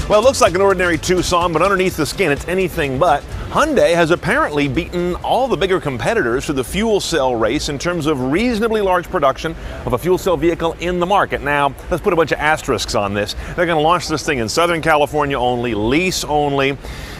Well, it looks like an ordinary Tucson, but underneath the skin, it's anything but. Hyundai has apparently beaten all the bigger competitors to the fuel cell race in terms of reasonably large production of a fuel cell vehicle in the market. Now, let's put a bunch of asterisks on this. They're going to launch this thing in Southern California only, lease only.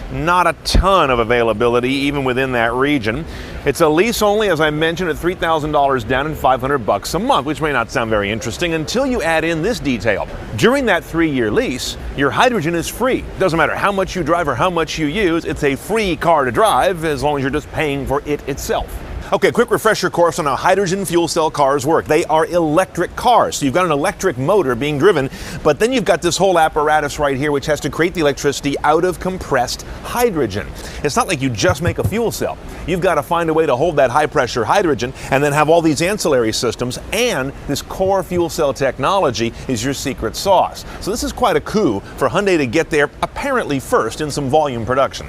Not a ton of availability even within that region. It's a lease only, as I mentioned, at $3,000 down and $500 a month, which may not sound very interesting until you add in this detail. During that 3-year lease, your hydrogen is free. Doesn't matter how much you drive or how much you use, it's a free car to drive as long as you're just paying for it itself. Okay, quick refresher course on how hydrogen fuel cell cars work. They are electric cars, so you've got an electric motor being driven, but then you've got this whole apparatus right here which has to create the electricity out of compressed hydrogen. It's not like you just make a fuel cell. You've got to find a way to hold that high pressure hydrogen and then have all these ancillary systems, and this core fuel cell technology is your secret sauce. So this is quite a coup for Hyundai to get there apparently first in some volume production.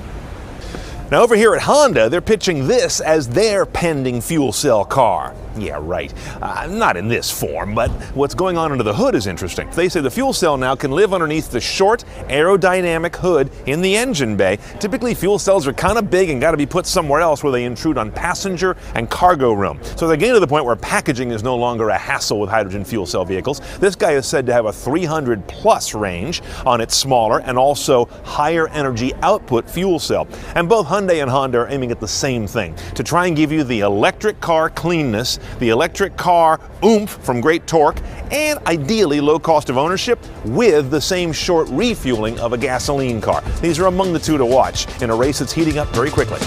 Now over here at Honda, they're pitching this as their pending fuel cell car. Yeah, right. Not in this form, but what's going on under the hood is interesting. They say the fuel cell now can live underneath the short aerodynamic hood in the engine bay. Typically, fuel cells are kind of big and got to be put somewhere else where they intrude on passenger and cargo room. So they're getting to the point where packaging is no longer a hassle with hydrogen fuel cell vehicles. This guy is said to have a 300+ range on its smaller and also higher energy output fuel cell. And both Hyundai and Honda are aiming at the same thing, to try and give you the electric car cleanness, the electric car oomph from great torque, and ideally low cost of ownership with the same short refueling of a gasoline car. These are among the two to watch in a race that's heating up very quickly.